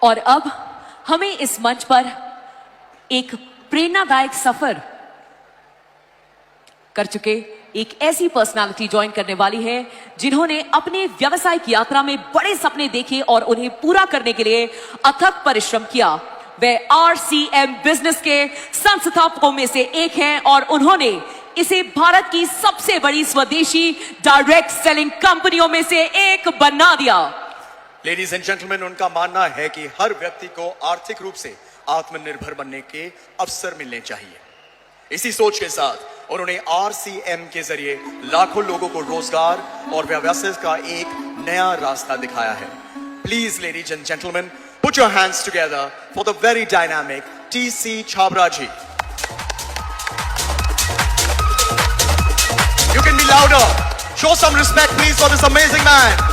और अब हमें इस मंच पर एक प्रेरणादायक सफर कर चुके एक ऐसी पर्सनालिटी ज्वाइन करने वाली है जिन्होंने अपने व्यवसायिक यात्रा में बड़े सपने देखे और उन्हें पूरा करने के लिए अथक परिश्रम किया। वे RCM बिजनेस के संस्थापकों में से एक हैं और उन्होंने इसे भारत की सबसे बड़ी स्वदेशी डायरेक्ट सेलिंग कंपनियों में से एक बना दिया। लेडीज एंड जेंटलमैन, उनका मानना है कि हर व्यक्ति को आर्थिक रूप से आत्मनिर्भर बनने के अवसर मिलने चाहिए। इसी सोच के साथ उन्होंने RCM के जरिए लाखों लोगों को रोजगार और व्यवसाय का एक नया रास्ता दिखाया है। Please ladies and gentleman, put your hands together for the very dynamic TC Chhabra ji. You can be louder. Show some respect please for this amazing man.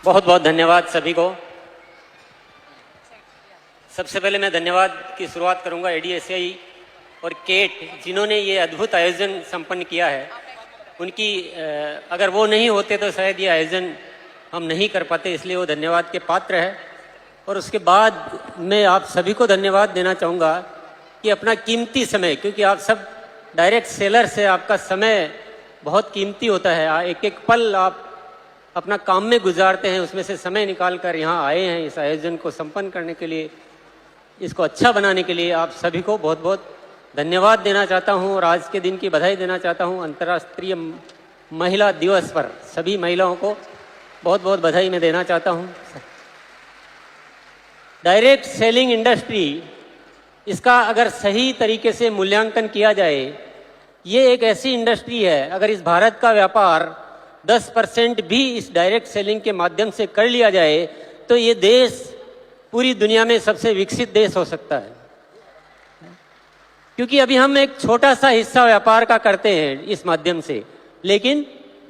बहुत बहुत धन्यवाद सभी को। सबसे पहले मैं धन्यवाद की शुरुआत करूंगा ADSI और केट, जिन्होंने ये अद्भुत आयोजन संपन्न किया है। उनकी अगर वो नहीं होते तो शायद ये आयोजन हम नहीं कर पाते, इसलिए वो धन्यवाद के पात्र है। और उसके बाद मैं आप सभी को धन्यवाद देना चाहूँगा कि अपना कीमती समय, क्योंकि आप सब डायरेक्ट सेलर से आपका समय बहुत कीमती होता है, एक एक पल आप अपना काम में गुजारते हैं, उसमें से समय निकाल कर यहाँ आए हैं इस आयोजन को संपन्न करने के लिए, इसको अच्छा बनाने के लिए आप सभी को बहुत बहुत धन्यवाद देना चाहता हूँ और आज के दिन की बधाई देना चाहता हूँ। अंतर्राष्ट्रीय महिला दिवस पर सभी महिलाओं को बहुत बहुत बधाई मैं देना चाहता हूँ। डायरेक्ट सेलिंग इंडस्ट्री, इसका अगर सही तरीके से मूल्यांकन किया जाए, ये एक ऐसी इंडस्ट्री है, अगर इस भारत का व्यापार 10% भी इस डायरेक्ट सेलिंग के माध्यम से कर लिया जाए तो ये देश पूरी दुनिया में सबसे विकसित देश हो सकता है। क्योंकि अभी हम एक छोटा सा हिस्सा व्यापार का करते हैं इस माध्यम से, लेकिन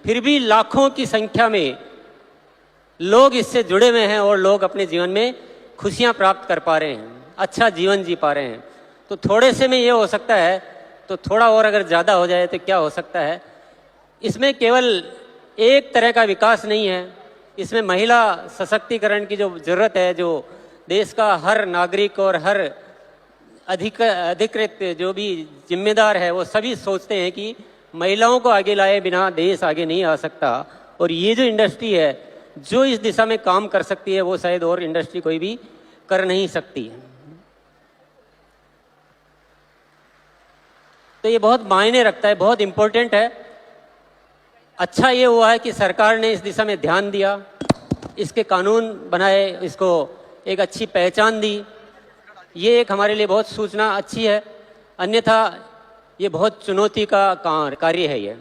फिर भी लाखों की संख्या में लोग इससे जुड़े हुए हैं और लोग अपने जीवन में खुशियां प्राप्त कर पा रहे हैं, अच्छा जीवन जी पा रहे हैं। तो थोड़े से में ये हो सकता है, तो थोड़ा और अगर ज़्यादा हो जाए तो क्या हो सकता है। इसमें केवल एक तरह का विकास नहीं है, इसमें महिला सशक्तिकरण की जो जरूरत है, जो देश का हर नागरिक और हर अधिकृत जो भी जिम्मेदार है वो सभी सोचते हैं कि महिलाओं को आगे लाए बिना देश आगे नहीं आ सकता। और ये जो इंडस्ट्री है जो इस दिशा में काम कर सकती है वो शायद और इंडस्ट्री कोई भी कर नहीं सकती। तो ये बहुत मायने रखता है, बहुत इम्पोर्टेंट है। अच्छा ये हुआ है कि सरकार ने इस दिशा में ध्यान दिया, इसके कानून बनाए, इसको एक अच्छी पहचान दी। ये एक हमारे लिए बहुत सूचना अच्छी है, अन्यथा ये बहुत चुनौती का कार्य है। ये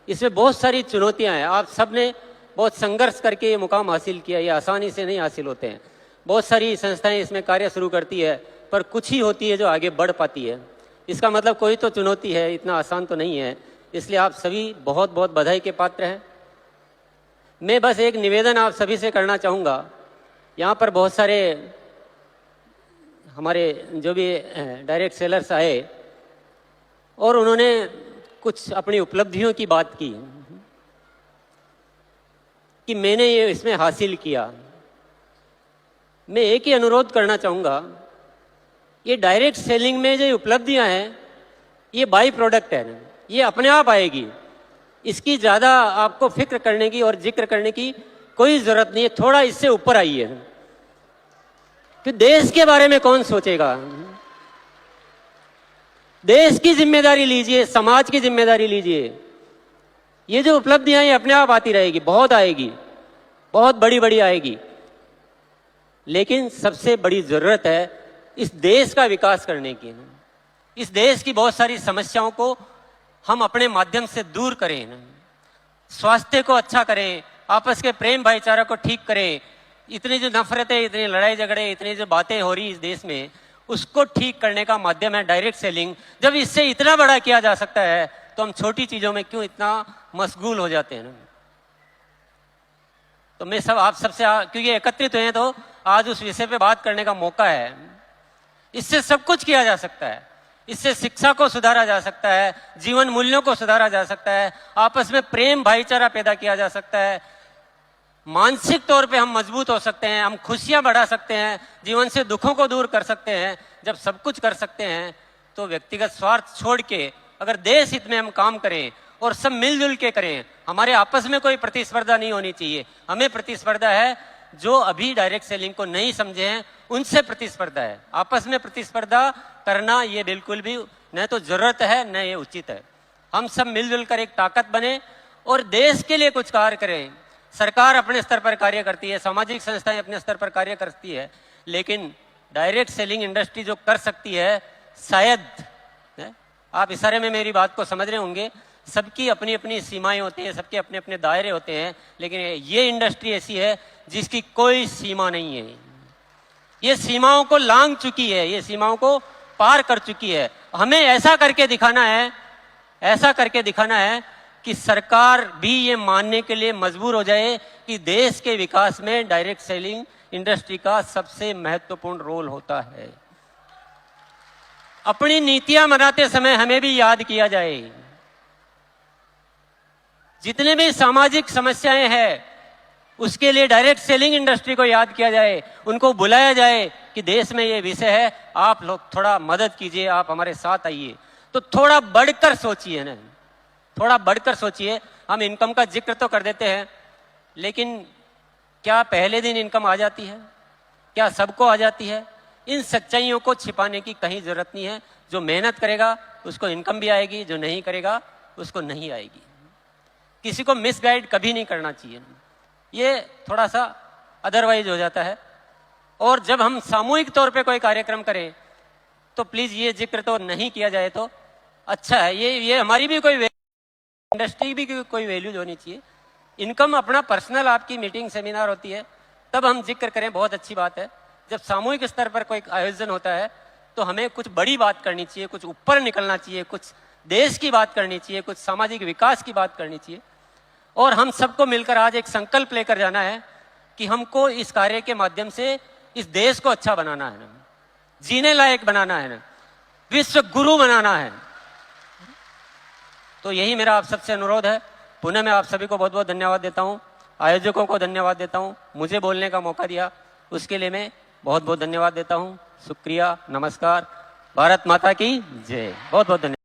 इसमें बहुत सारी चुनौतियां हैं। आप सब ने बहुत संघर्ष करके ये मुकाम हासिल किया, ये आसानी से नहीं हासिल होते हैं। बहुत सारी संस्थाएं इसमें कार्य शुरू करती है, पर कुछ ही होती है जो आगे बढ़ पाती है। इसका मतलब कोई तो चुनौती है, इतना आसान तो नहीं है। इसलिए आप सभी बहुत बहुत बधाई के पात्र हैं। मैं बस एक निवेदन आप सभी से करना चाहूँगा। यहाँ पर बहुत सारे हमारे जो भी डायरेक्ट सेलर्स आए और उन्होंने कुछ अपनी उपलब्धियों की बात की कि मैंने ये इसमें हासिल किया। मैं एक ही अनुरोध करना चाहूँगा, ये डायरेक्ट सेलिंग में जो उपलब्धियाँ हैं ये बाई प्रोडक्ट है, ये अपने आप आएगी। इसकी ज़्यादा आपको फिक्र करने की और जिक्र करने की कोई ज़रूरत नहीं है। थोड़ा इससे ऊपर आइए कि देश के बारे में कौन सोचेगा। देश की जिम्मेदारी लीजिए, समाज की जिम्मेदारी लीजिए। ये जो उपलब्धियां ये अपने आप आती रहेगी, बहुत आएगी, बहुत बड़ी बड़ी आएगी। लेकिन सबसे बड़ी ज़रूरत है इस देश का विकास करने की। इस देश की बहुत सारी समस्याओं को हम अपने माध्यम से दूर करें, स्वास्थ्य को अच्छा करें, आपस के प्रेम भाईचारा को ठीक करें। इतनी जो नफरतें, इतनी लड़ाई झगड़े, इतनी जो बातें हो रही इस देश में, उसको ठीक करने का माध्यम है डायरेक्ट सेलिंग। जब इससे इतना बड़ा किया जा सकता है तो हम छोटी चीजों में क्यों इतना मशगूल हो जाते हैं ना। तो मैं आप सबसे क्योंकि एकत्रित हुए हैं तो आज उस विषय पे बात करने का मौका है। इससे सब कुछ किया जा सकता है, इससे शिक्षा को सुधारा जा सकता है, जीवन मूल्यों को सुधारा जा सकता है, आपस में प्रेम भाईचारा पैदा किया जा सकता है, मानसिक तौर पे हम मजबूत हो सकते हैं, हम खुशियां बढ़ा सकते हैं, जीवन से दुखों को दूर कर सकते हैं। जब सब कुछ कर सकते हैं तो व्यक्तिगत स्वार्थ छोड़ के अगर देश हित में हम काम करें और सब मिलजुल के करें, हमारे आपस में कोई प्रतिस्पर्धा नहीं होनी चाहिए। हमें प्रतिस्पर्धा है जो अभी डायरेक्ट सेलिंग को नहीं समझे हैं उनसे प्रतिस्पर्धा है। आपस में प्रतिस्पर्धा करना ये बिल्कुल भी न तो जरूरत है न ये उचित है। हम सब मिलजुल कर एक ताकत बने और देश के लिए कुछ कार्य करें। सरकार अपने स्तर पर कार्य करती है, सामाजिक संस्थाएं अपने स्तर पर कार्य करती है, लेकिन डायरेक्ट सेलिंग इंडस्ट्री जो कर सकती है शायद, आप इशारे में मेरी बात को समझ रहे होंगे, सबकी अपनी अपनी सीमाएं होती हैं, सबके अपने अपने दायरे होते हैं, लेकिन ये इंडस्ट्री ऐसी है जिसकी कोई सीमा नहीं है। ये सीमाओं को लांघ चुकी है, ये सीमाओं को पार कर चुकी है। हमें ऐसा करके दिखाना है, ऐसा करके दिखाना है कि सरकार भी ये मानने के लिए मजबूर हो जाए कि देश के विकास में डायरेक्ट सेलिंग इंडस्ट्री का सबसे महत्वपूर्ण रोल होता है। अपनी नीतियां बनाते समय हमें भी याद किया जाए, जितने भी सामाजिक समस्याएं हैं उसके लिए डायरेक्ट सेलिंग इंडस्ट्री को याद किया जाए, उनको बुलाया जाए कि देश में ये विषय है, आप लोग थोड़ा मदद कीजिए, आप हमारे साथ आइए। तो थोड़ा बढ़कर सोचिए ना, थोड़ा बढ़कर सोचिए। हम इनकम का जिक्र तो कर देते हैं, लेकिन क्या पहले दिन इनकम आ जाती है? क्या सबको आ जाती है? इन सच्चाइयों को छिपाने की कहीं जरूरत नहीं है। जो मेहनत करेगा उसको इनकम भी आएगी, जो नहीं करेगा उसको नहीं आएगी। किसी को मिसगाइड कभी नहीं करना चाहिए, ये थोड़ा सा अदरवाइज हो जाता है। और जब हम सामूहिक तौर पे कोई कार्यक्रम करें तो प्लीज ये जिक्र तो नहीं किया जाए तो अच्छा है। ये हमारी भी कोई इंडस्ट्री भी कोई वैल्यूज होनी चाहिए। इनकम अपना पर्सनल आपकी मीटिंग सेमिनार होती है तब हम जिक्र करें, बहुत अच्छी बात है। जब सामूहिक स्तर पर कोई आयोजन होता है तो हमें कुछ बड़ी बात करनी चाहिए, कुछ ऊपर निकलना चाहिए, कुछ देश की बात करनी चाहिए, कुछ सामाजिक विकास की बात करनी चाहिए। और हम सबको मिलकर आज एक संकल्प लेकर जाना है कि हमको इस कार्य के माध्यम से इस देश को अच्छा बनाना है ना, जीने लायक बनाना है ना, विश्व गुरु बनाना है। तो यही मेरा आप सबसे अनुरोध है। पुनः मैं आप सभी को बहुत बहुत धन्यवाद देता हूं, आयोजकों को धन्यवाद देता हूं, मुझे बोलने का मौका दिया उसके लिए मैं बहुत बहुत धन्यवाद देता हूं। शुक्रिया, नमस्कार, भारत माता की जय। बहुत बहुत धन्यवाद।